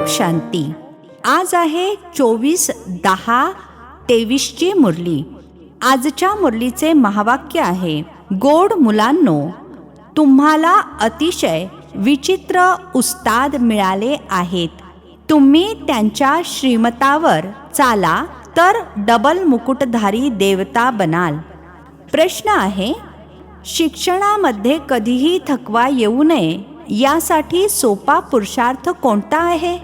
शांती. आज आहे 24/10/23ची मुरली. आजच्या मुरलीचे महावाक्य आहे, गोड मुलांनो, तुम्हाला अतिशय विचित्र उस्ताद मिळाले आहेत. तुम्ही त्यांच्या श्रीमतावर चाला तर डबल मुकुटधारी देवता बनाल. प्रश्न आहे, शिक्षणामध्ये कधीही थकवा येऊ नये यासाठी सोपा पुरुषार्थ कोणता आहे?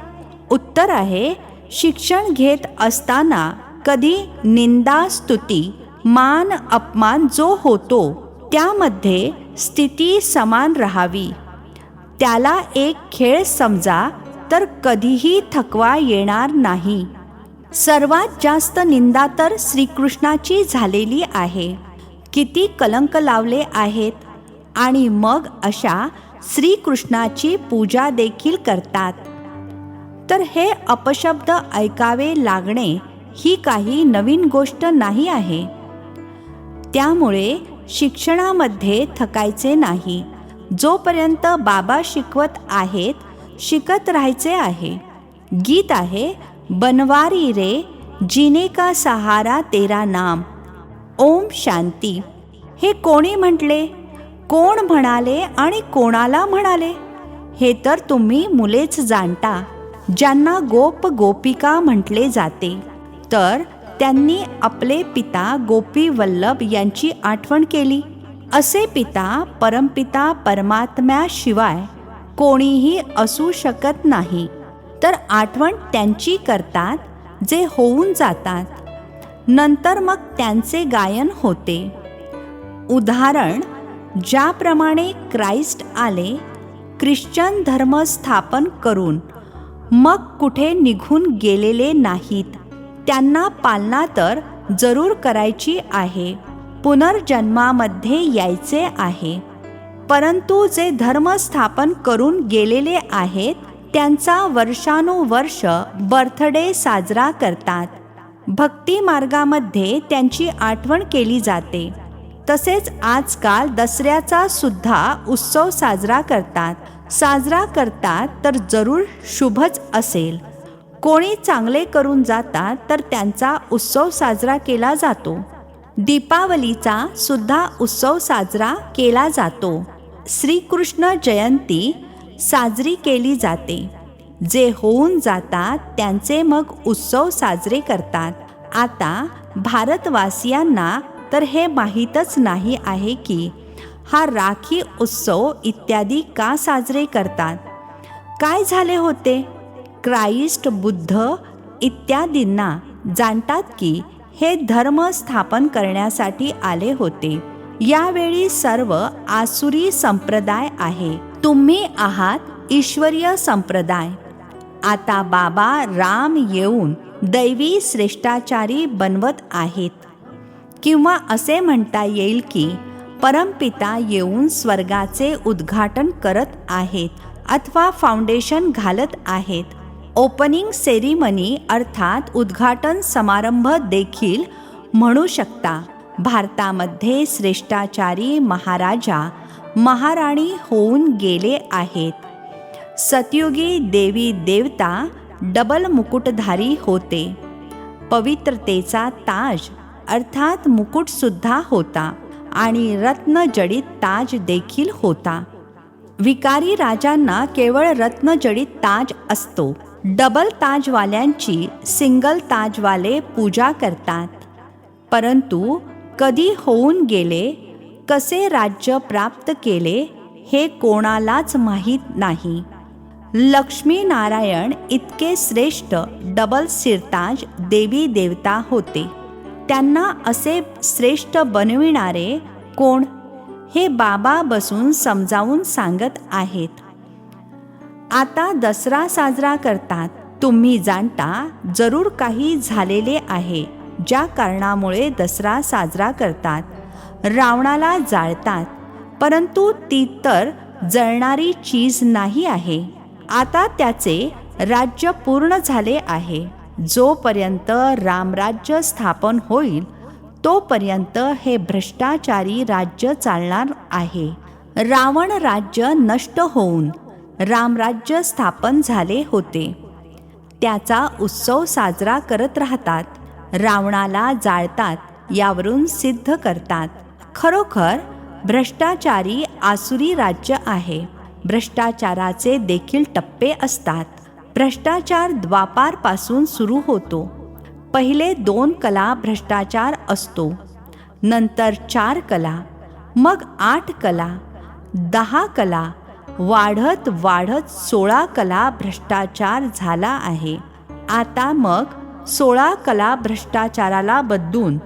उत्तर आहे, शिक्षण घेत असताना कधी निंदा स्तुती मान अपमान जो होतो त्यामध्ये स्थिती समान राहावी. त्याला एक खेळ समजा तर कधीही थकवा येणार नाही. सर्वात जास्त निंदा तर श्रीकृष्णाची झालेली आहे. किती कलंक लावले आहेत आणि मग अशा श्रीकृष्णाची पूजा देखील करतात. तर हे अपशब्द ऐकावे लागणे ही काही नवीन गोष्ट नाही आहे. त्यामुळे शिक्षणामध्ये थकायचे नाही. जोपर्यंत बाबा शिकवत आहेत शिकत राहायचे आहे. गीत आहे, बनवारी रे जीने का सहारा तेरा नाम. ओम शांती. हे कोणी म्हटले, कोण म्हणाले आणि कोणाला म्हणाले हे तर तुम्ही मुलेच जाणता. ज्यांना गोप गोपिका म्हटले जाते तर त्यांनी आपले पिता गोपी वल्लभ यांची आठवण केली. असे पिता परमपिता परमात्म्याशिवाय कोणीही असू शकत नाही. तर आठवण त्यांची करतात जे होऊन जातात. नंतर मग त्यांचे गायन होते. उदाहरण, ज्याप्रमाणे ख्राइस्ट आले ख्रिश्चन धर्म स्थापन करून मग कुठे निघून गेलेले नाहीत. त्यांना पालना तर जरूर करायची आहे. पुनर्जन्मामध्ये यायचे आहे. परंतु जे धर्म स्थापन करून गेलेले आहेत त्यांचा वर्षानुवर्ष बर्थडे साजरा करतात. भक्ती मार्गामध्ये त्यांची आठवण केली जाते. तसेच आजकाल दसऱ्याचा सुद्धा उत्सव साजरा करतात तर जरूर शुभच असेल. कोणी चांगले करून जातात तर त्यांचा उत्सव साजरा केला जातो. दीपावलीचा सुद्धा उत्सव साजरा केला जातो. श्रीकृष्ण जयंती साजरी केली जाते. जे होऊन जातात त्यांचे मग उत्सव साजरे करतात. आता भारतवासियांना तर हे माहीतच नाही आहे की हा राखी उत्सव इत्यादी का साजरे करतात. काय झाले होते? ख्राइस्ट बुद्ध इत्यादींना जाणतात की हे धर्म स्थापन करण्यासाठी आले होते. यावेळी सर्व आसुरी संप्रदाय आहे. तुम्ही आहात ईश्वरीय संप्रदाय. आता बाबा राम येऊन दैवी श्रेष्ठाचारी बनवत आहेत. किंवा असे म्हणता येईल की परमपिता येऊन स्वर्गाचे उद्घाटन करत आहेत अथवा फाउंडेशन घालत आहेत. ओपनिंग सेरिमनी अर्थात उद्घाटन समारंभ देखील म्हणू शकता. भारतामध्ये श्रेष्ठाचारी महाराजा महाराणी होऊन गेले आहेत. सतयुगी देवी देवता डबल मुकुटधारी होते. पवित्रतेचा ताज अर्थात मुकुट सुद्धा होता आणि रत्नजडित ताज देखील होता. विकारी राजांना केवळ रत्नजडित ताज असतो. डबल ताजवाल्यांची सिंगल ताजवाले पूजा करतात. परंतु कधी होऊन गेले, कसे राज्य प्राप्त केले हे कोणालाच माहीत नाही. लक्ष्मी नारायण इतके श्रेष्ठ डबल सिरताज देवी देवता होते. त्यांना असे श्रेष्ठ बनविणारे कोण हे बाबा बसून समजावून सांगत आहेत. आता दसरा साजरा करतात. तुम्ही जाणता जरूर काही झालेले आहे ज्या कारणामुळे दसरा साजरा करतात. रावणाला जाळतात, परंतु ती तर जळणारी चीज नाही आहे. आता त्याचे राज्य पूर्ण झाले आहे. जोपर्यंत रामराज्य स्थापन होईल तोपर्यंत हे भ्रष्टाचारी राज्य चालणार आहे. रावण राज्य नष्ट होऊन रामराज्य स्थापन झाले होते. त्याचा उत्सव साजरा करत राहतात. रावणाला जाळतात यावरून सिद्ध करतात. खरोखर भ्रष्टाचारी आसुरी राज्य आहे. भ्रष्टाचाराचे देखील टप्पे असतात. भ्रष्टाचार द्वापारपासून सुरू होतो. पहिले 2 कला भ्रष्टाचार असतो, नंतर 4 कला, मग 8 कला, 10 कला, वाढत वाढत 16 कला भ्रष्टाचार झाला आहे. आता मग 16 कला भ्रष्टाचाराला बदलून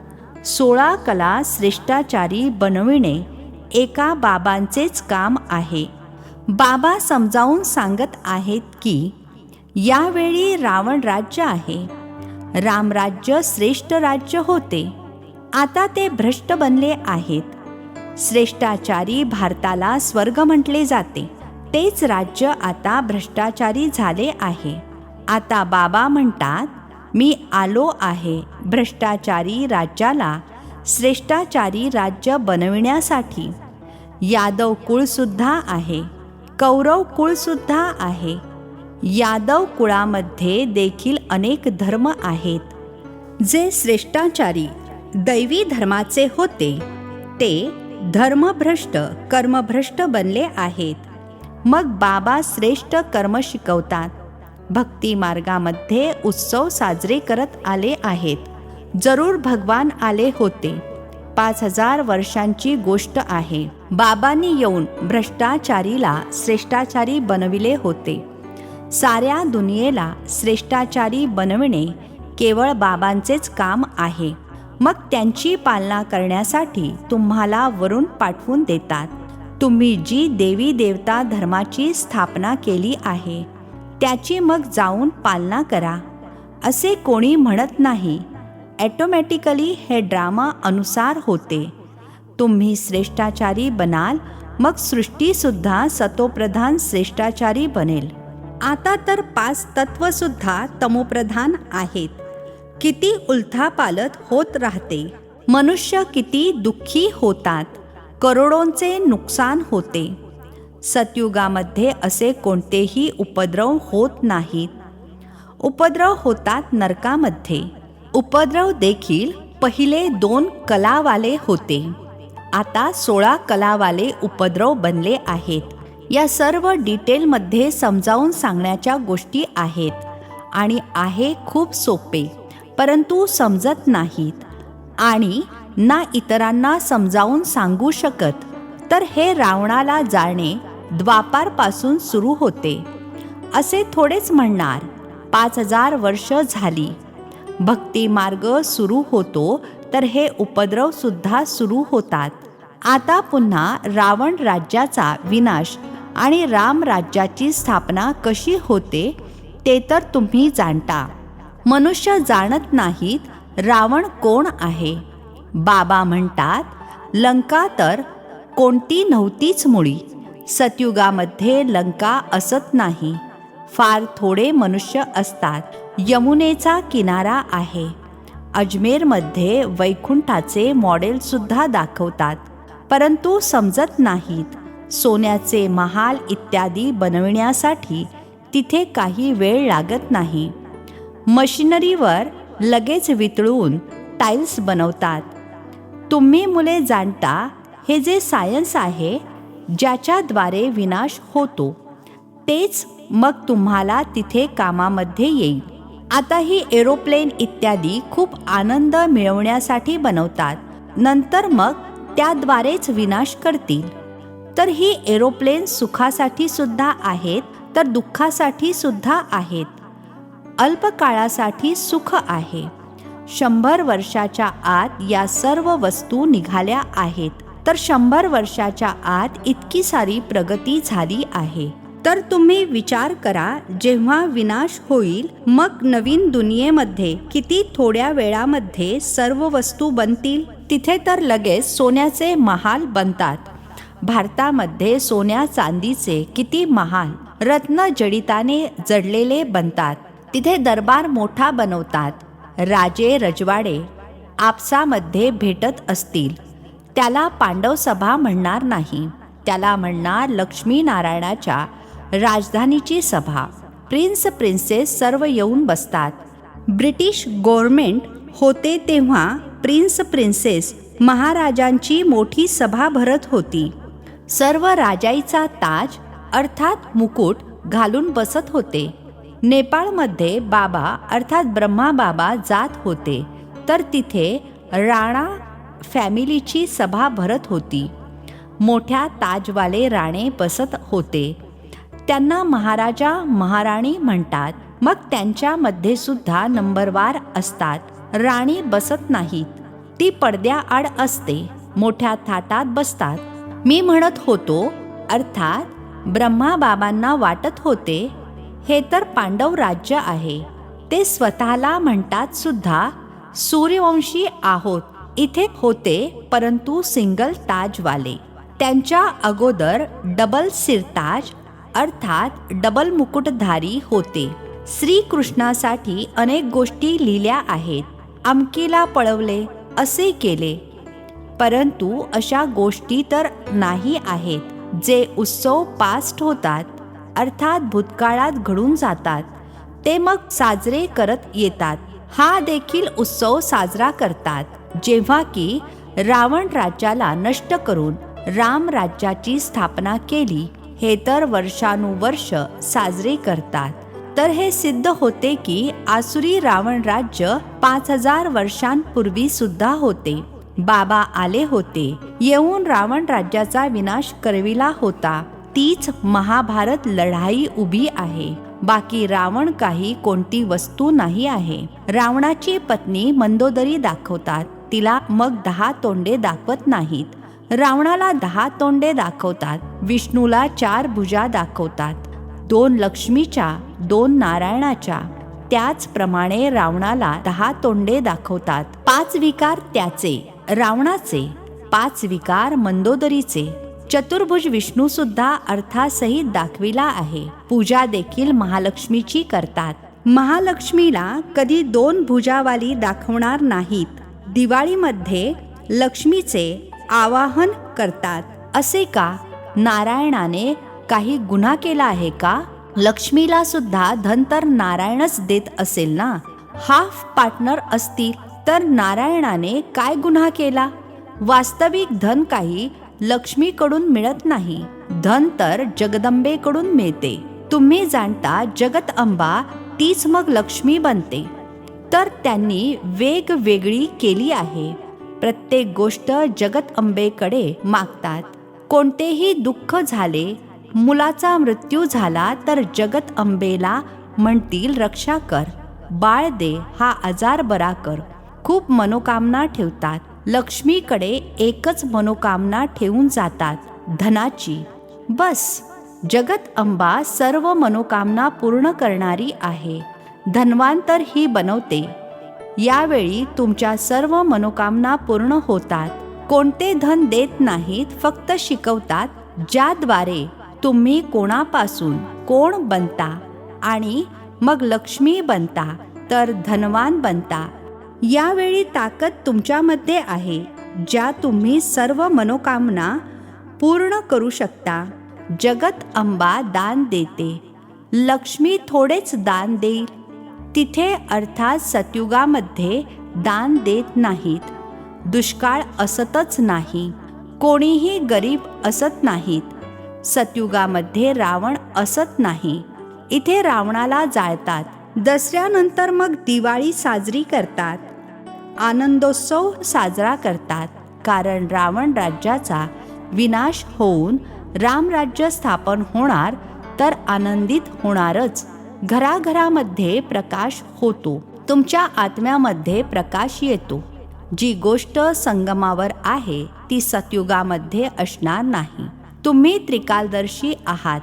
16 कला श्रेष्ठाचारी बनविणे एका बाबांचेच काम आहे. बाबा समजावून सांगत आहेत की यावेळी रावण राज्य आहे. रामराज्य श्रेष्ठ राज्य होते, आता ते भ्रष्ट बनले आहेत. श्रेष्ठाचारी भारताला स्वर्ग म्हटले जाते, तेच राज्य आता भ्रष्टाचारी झाले आहे. आता बाबा म्हणतात, मी आलो आहे भ्रष्टाचारी राज्याला श्रेष्ठाचारी राज्य बनविण्यासाठी. यादव कुळसुद्धा आहे, कौरव कुळसुद्धा आहे. यादव कुळामध्ये देखील अनेक धर्म आहेत. जे श्रेष्ठाचारी दैवी धर्माचे होते ते धर्मभ्रष्ट कर्मभ्रष्ट बनले आहेत. मग बाबा श्रेष्ठ कर्म शिकवतात. भक्ती मार्गामध्ये उत्सव साजरे करत आले आहेत. जरूर भगवान आले होते. 5000 वर्षांची गोष्ट आहे. बाबांनी येऊन भ्रष्टाचारीला श्रेष्ठाचारी बनविले होते. साऱ्या दुनियेला श्रेष्ठाचारी बनविणे केवळ बाबांचेच काम आहे. मग त्यांची पालना करण्यासाठी तुम्हाला वरून पाठवून देतात. तुम्ही जी देवी देवता धर्माची स्थापना केली आहे त्याची मग जाऊन पालना करा असे कोणी म्हणत नाही. ॲटोमॅटिकली हे ड्रामा अनुसार होते. तुम्ही श्रेष्ठाचारी बनाल, मग सृष्टीसुद्धा सतोप्रधान श्रेष्ठाचारी बनेल. आता तर 5 तत्वसुद्धा तमोप्रधान आहेत. किती उलथापालथ होत राहते. मनुष्य किती दुःखी होतात. करोडोंचे नुकसान होते. सतयुगामध्ये असे कोणतेही उपद्रव होत नाहीत. उपद्रव होतात नरकामध्ये. उपद्रव देखील पहिले 2 कलावाले होते. आता 16 कलावाले उपद्रव बनले आहेत. या सर्व डिटेलमध्ये समजावून सांगण्याच्या गोष्टी आहेत आणि आहे खूप सोपे, परंतु समजत नाहीत आणि ना इतरांना समजावून सांगू शकत. तर हे रावणाला जाळणे द्वापारपासून सुरू होते असे थोडेच म्हणणार. 5000 वर्ष झाली. भक्ती मार्ग सुरू होतो तर हे उपद्रव सुद्धा सुरू होतात. आता पुन्हा रावण राज्याचा विनाश आणि राम राज्याची स्थापना कशी होते ते तर तुम्ही जाणता. मनुष्य जाणत नाहीत रावण कोण आहे. बाबा म्हणतात, लंका तर कोणती नव्हतीच मुळी. सतयुगामध्ये लंका असत नाही. फार थोडे मनुष्य असतात. यमुनेचा किनारा आहे. अजमेरमध्ये वैकुंठाचे मॉडेलसुद्धा दाखवतात, परंतु समजत नाहीत. सोन्याचे महाल इत्यादी बनविण्यासाठी तिथे काही वेळ लागत नाही. मशिनरीवर लगेच वितळून टाईल्स बनवतात. तुम्ही मुले जाणता, हे जे सायन्स आहे ज्याच्याद्वारे विनाश होतो तेच मग तुम्हाला तिथे कामामध्ये येईल. आता ही एरोप्लेन इत्यादी खूप आनंद मिळवण्यासाठी बनवतात, नंतर मग त्याद्वारेच विनाश करतील. तर ही एरोप्लेन सुखासाठी सुद्धा आहेत तर दुःखासाठी सुद्धा आहेत. अल्पकाळासाठी सुख आहे. 100 वर्षाच्या आत या सर्व वस्तू निघाल्या आहेत, तर 100 वर्षाच्या आत इतकी सारी प्रगती झाली आहे. तर तुम्ही विचार करा, जेव्हा विनाश होईल मग नवीन दुनियेमध्ये किती थोड्या वेळामध्ये सर्व वस्तू बनतील. तिथे तर लगेच सोन्याचे महाल बनतात. भारतामध्ये सोन्या चांदीचे किती महाल रत्न जडिताने जडलेले बनतात. तिथे दरबार मोठा बनवतात. राजे रजवाडे आपसामध्ये भेटत असतील. त्याला पांडव सभा म्हणणार नाही, त्याला म्हणणार लक्ष्मीनारायणाच्या राजधानीची सभा. प्रिन्स प्रिन्सेस सर्व येऊन बसतात. ब्रिटिश गव्हर्नमेंट होते तेव्हा प्रिन्स प्रिन्सेस महाराजांची मोठी सभा भरत होती. सर्व राजाईचा ताज अर्थात मुकुट घालून बसत होते. नेपाळमध्ये बाबा अर्थात ब्रह्मा बाबा जात होते, तर तिथे राणा फॅमिलीची सभा भरत होती. मोठ्या ताजवाले राणे बसत होते. त्यांना महाराजा महाराणी म्हणतात. मग त्यांच्यामध्ये सुद्धा नंबरवार असतात. राणी बसत नाहीत, ती पडद्याआड असते, मोठ्या थाटात बसतात. मी म्हणत होतो अर्थात ब्रह्मा बाबांना वाटत होते हे तर पांडव राज्य आहे. ते स्वतःला म्हणतात सुद्धा सूर्यवंशी आहोत. इथे होते परंतु सिंगल ताजवाले. त्यांच्या अगोदर डबल सिरताज अर्थात डबल मुकुटधारी होते. श्रीकृष्णासाठी अनेक गोष्टी लिहिल्या आहेत. अमकीला पळवले, असे केले, परंतु अशा गोष्टी तर नाही आहेत. जे उत्सव पास्ट होतात अर्थात भूतकाळात घडून जातात, ते मग साजरे करत येतात. हा देखील उत्सव साजरा करतात, जेव्हा की रावण राज्याला नष्ट करून राम राज्याची स्थापना केली. हे तर वर्षानुवर्ष साजरे करतात. तर हे सिद्ध होते की आसुरी रावण राज्य 5000 वर्षांपूर्वी सुद्धा होते. बाबा आले होते, येऊन रावण राज्याचा विनाश करविला होता. तीच महाभारत लढाई उभी आहे. बाकी रावण काही कोणती वस्तू नाही आहे. रावणाची पत्नी मंदोदरी दाखवतात, तिला मग 10 तोंडे दाखवत नाहीत. रावणाला 10 तोंडे दाखवतात. विष्णूला 4 भुजा दाखवतात, 2 लक्ष्मीच्या 2 नारायणाच्या. त्याचप्रमाणे रावणाला 10 तोंडे दाखवतात. 5 विकार त्याचे रावणाचे, 5 विकार मंदोदरीचे. चतुर्भुज विष्णू सुद्धा अर्थासहित दाखविला आहे. पूजा देखील महालक्ष्मीची करतात. महालक्ष्मीला कधी 2 भुजावाली दाखवणार नाहीत. दिवाळीमध्ये लक्ष्मीचे आवाहन करतात. असे का? नारायणाने काही गुन्हा केला आहे का? लक्ष्मीला सुद्धा धन तर नारायणच देत असेल ना. हाफ पार्टनर असतील तर नारायणाने काय गुन्हा केला? वास्तविक धन काही लक्ष्मीकडून मिळत नाही. धन तर जगदंबेकडून मिळते. तुम्ही जाणता जगत अंबा तीच मग लक्ष्मी बनते. तर त्यांनी वेगवेगळी केली आहे. प्रत्येक गोष्ट जगत अंबेकडे मागतात. कोणतेही दुःख झाले, मुलाचा मृत्यू झाला तर जगत अंबेला म्हणतील रक्षा कर, बाळ दे, हा आजार बरा कर. खूप मनोकामना ठेवतात. लक्ष्मीकडे एकच मनोकामना ठेवून जातात, धनाची. बस जगत अंबा सर्व मनोकामना पूर्ण करणारी आहे. धनवान तर ही बनवते. यावेळी तुमच्या सर्व मनोकामना पूर्ण होतात. कोणते धन देत नाहीत, फक्त शिकवतात, ज्याद्वारे तुम्ही कोणापासून कोण बनता आणि मग लक्ष्मी बनता, तर धनवान बनता. यावेळी ताकद तुमच्यामध्ये आहे, ज्या तुम्ही सर्व मनोकामना पूर्ण करू शकता. जगत अंबा दान देते, लक्ष्मी थोडेच दान देईल. तिथे अर्थात सतयुगामध्ये दान देत नाहीत. दुष्काळ असतच नाही, कोणीही गरीब असत नाहीत. सतयुगामध्ये रावण असत नाही. इथे रावणाला जाळतात. दसऱ्यानंतर मग दिवाळी साजरी करतात, आनंदोत्सव साजरा करतात. कारण रावण राज्याचा विनाश होऊन रामराज्य स्थापन होणार, तर आनंदित होणारच. घराघरामध्ये प्रकाश होतो, तुमच्या आत्म्यामध्ये प्रकाश येतो. जी गोष्ट संगमावर आहे ती सतयुगामध्ये असणार नाही. तुम्ही त्रिकालदर्शी आहात,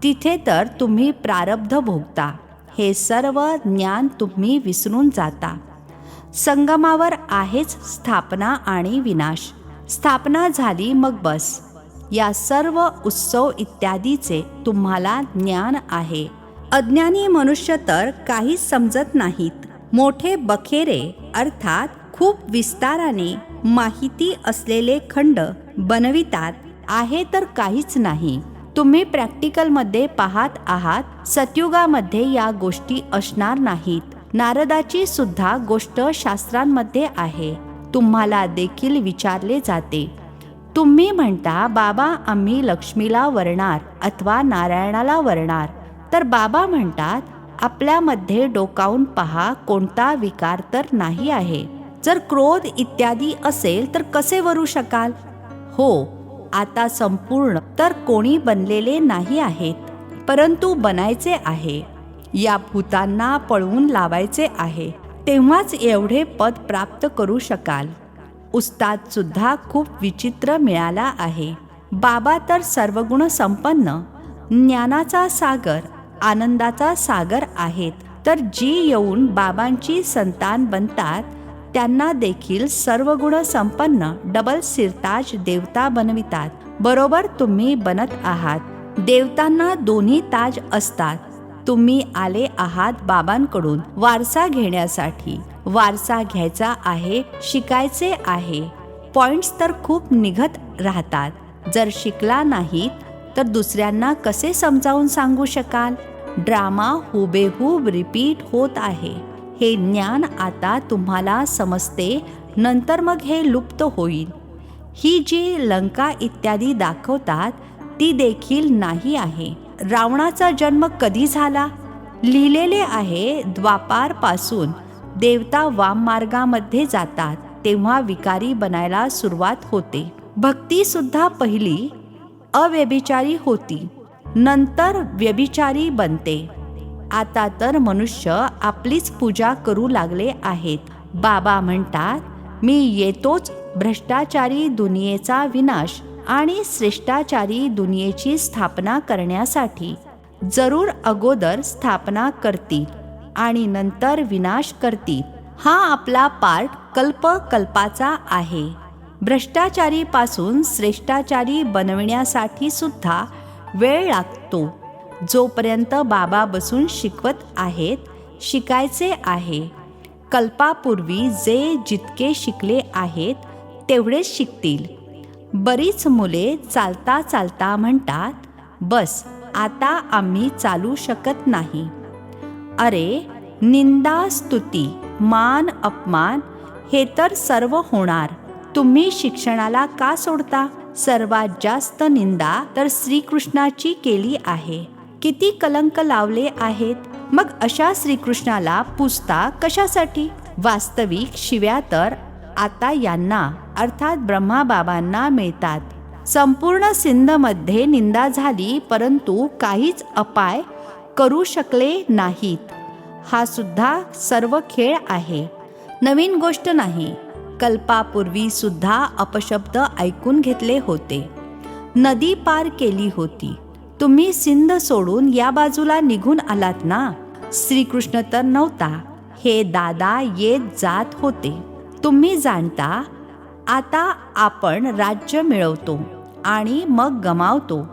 तिथे तर तुम्ही प्रारब्ध भोगता. हे सर्व ज्ञान तुम्ही विसरून जाता. संगमावर आहेच स्थापना आणि विनाश. स्थापना झाली मग बस. या सर्व उत्सव इत्यादीचे तुम्हाला ज्ञान आहे. अज्ञानी मनुष्य तर काहीच समजत नाहीत. मोठे बखेरे अर्थात खूप विस्ताराने माहिती असलेले खंड बनवितात, आहे तर काहीच नाही. तुम्ही प्रॅक्टिकलमध्ये पाहत आहात, सतयुगामध्ये या गोष्टी असणार नाहीत. नारदाची सुद्धा गोष्ट शास्त्रांमध्ये आहे. तुम्हाला देखील विचारले जाते, तुम्ही म्हणता बाबा आम्ही लक्ष्मीला वरणार अथवा नारायणाला वरणार. तर बाबा म्हणतात, आपल्यामध्ये डोकावून पहा, कोणता विकार तर नाही आहे. जर क्रोध इत्यादी असेल तर कसे वरू शकाल? हो, आता संपूर्ण तर कोणी बनलेले नाही आहेत, परंतु बनायचे आहे. या भूतांना पळवून लावायचे आहे, तेव्हाच एवढे पद प्राप्त करू शकाल. उस्ताद सुद्धा खूप विचित्र मिळाला आहे. बाबा तर सर्वगुण संपन्न, ज्ञानाचा सागर, आनंदाचा सागर आहेत. तर जी येऊन बाबांची संतान बनतात त्यांना देखील सर्वगुण संपन्न डबल सिरताज देवता बनवितात. बरोबर तुम्ही बनत आहात. देवतांना दोन्ही ताज असतात. तुम्ही आले आहात बाबांकडून वारसा घेण्यासाठी. वारसा घ्यायचा आहे, शिकायचे आहे. पॉइंट्स तर खूप निघत राहतात. जर शिकला नाहीत तर दुसऱ्यांना कसे समजावून सांगू शकाल? ड्रामा हुबेहूब रिपीट होत आहे. हे ज्ञान आता तुम्हाला समजते, नंतर मग हे लुप्त होईल. ही जी लंका इत्यादी दाखवतात ती देखील नाही आहे. रावणाचा जन्म कधी झाला? लिहिलेले आहे, द्वापारपासून देवता वाममार्गामध्ये जातात तेव्हा विकारी बनायला सुरुवात होते. भक्ती सुद्धा पहिली अव्यभिचारी होती, नंतर व्यभिचारी बनते. आता तर मनुष्य आपलीच पूजा करू लागले आहेत. बाबा म्हणतात, मी येतोच भ्रष्टाचारी दुनियेचा विनाश आणि श्रेष्ठाचारी दुनियेची स्थापना करण्यासाठी. जरूर अगोदर स्थापना करतील आणि नंतर विनाश करतील. हा आपला पार्ट कल्पकल्पाचा आहे. भ्रष्टाचारी पासून श्रेष्ठाचारी बनविण्यासाठी सुद्धा वेळ लागतो. जोपर्यंत बाबा बसून शिकवत आहेत, शिकायचे आहे. कल्पापूर्वी जे जितके शिकले आहेत तेवढेच शिकतील. बरीच मुले चालता चालता म्हणतात, बस आता आम्ही चालू शकत नाही. अरे, निंदा स्तुती मान अपमान हे तर सर्व होणार. तुम्ही शिक्षणाला का सोडता? सर्वात जास्त निंदा तर श्रीकृष्णाची केली आहे. किती कलंक लावले आहेत. मग अशा श्रीकृष्णाला पूजता कशासाठी? वास्तविक शिव्या तर आता यांना अर्थात ब्रह्माबाबांना मिळतात. संपूर्ण सिंधमध्ये निंदा झाली, परंतु काहीच अपाय करू शकले नाहीत. हा सुद्धा सर्व खेळ आहे, नवीन गोष्ट नाही. कल्पापूर्वी सुद्धा अपशब्द ऐकून घेतले होते. नदी पार केली होती. तुम्ही सिंध सोडून या बाजूला निघून आलात ना. श्रीकृष्ण तर नव्हता, हे दादा येत जात होते. तुम्ही जाणता. आता आपण राज्य मिळवतो आणि मग गमावतो.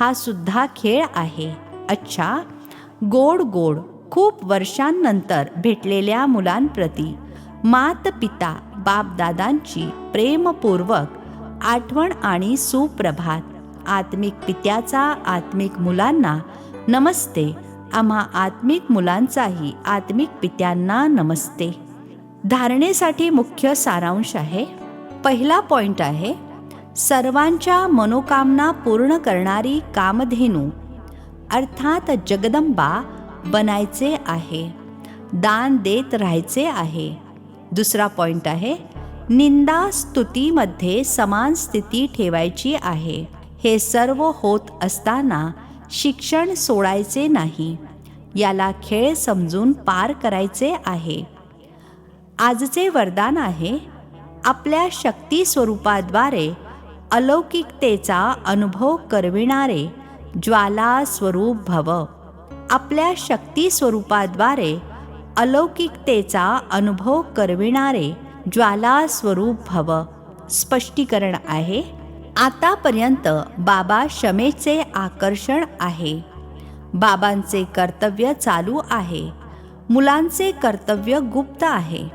हा सुद्धा खेळ आहे. अच्छा, गोड गोड खूप वर्षांनंतर भेटलेल्या मुलांप्रती मात पिता बापदादांची प्रेमपूर्वक आठवण आणि सुप्रभात. आत्मिक पित्याचा आत्मिक मुलांना नमस्ते. आम्हा आत्मिक मुलांचाही आत्मिक पित्यांना नमस्ते. धारणेसाठी मुख्य सारांश आहे. पहिला पॉइंट आहे, सर्वांच्या मनोकामना पूर्ण करणारी कामधेनू अर्थात जगदंबा बनायचे आहे. दान देत राहायचे आहे. दुसरा पॉइंट आहे, निंदा स्तुतीमध्ये समान स्थिती ठेवायची आहे. हे सर्व होत असताना शिक्षण सोडायचे नाही. याला खेळ समजून पार करायचे आहे. आजचे वरदान आहे, आपल्या शक्ती स्वरूपाद्वारे अलौकिकतेचा अनुभव करविणारे ज्वाला स्वरूप भव. आपल्या शक्ती स्वरूपाद्वारे अलौकिकतेचा अनुभव करविणारे ज्वाला स्वरूप भव. स्पष्टीकरण आहे, आतापर्यंत बाबा क्षमेचे आकर्षण आहे. बाबांचे कर्तव्य चालू आहे. मुलांचे कर्तव्य गुप्त आहे.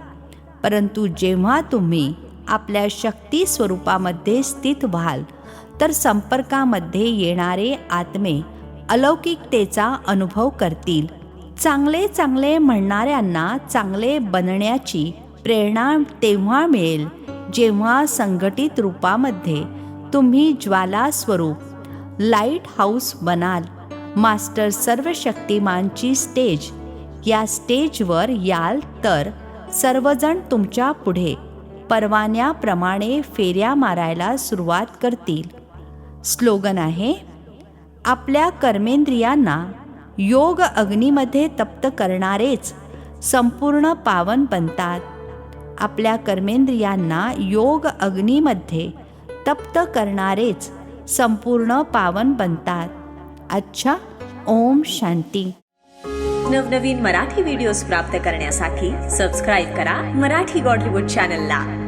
परंतु जेव्हा तुम्ही आपल्या शक्ती स्वरूपामध्ये स्थित व्हाल तर संपर्कामध्ये येणारे आत्मे अलौकिकतेचा अनुभव करतील. चांगले चांगले म्हणणाऱ्यांना चांगले बनण्याची प्रेरणा तेव्हा मिळेल जेव्हा संघटित रूपामध्ये तुम्ही ज्वाला स्वरूप लाईट हाऊस बनाल. मास्टर सर्वशक्तिमानची स्टेज, या स्टेजवर याल तर सर्वजण तुमच्या पुढे परवान्याप्रमाणे फेऱ्या मारायला सुरुवात करतील. स्लोगन आहे, आपल्या कर्मेंद्रियांना योग अग्नीमध्ये तप्त करणारेच संपूर्ण पावन बनतात. आपल्या कर्मेंद्रियांना योग अग्नीमध्ये तप्त करणारेच संपूर्ण पावन बनतात. अच्छा, ओम शांती. नवनवीन मराठी व्हिडिओज प्राप्त करण्यासाठी सबस्क्राईब करा मराठी गॉडलीवूड चॅनलला.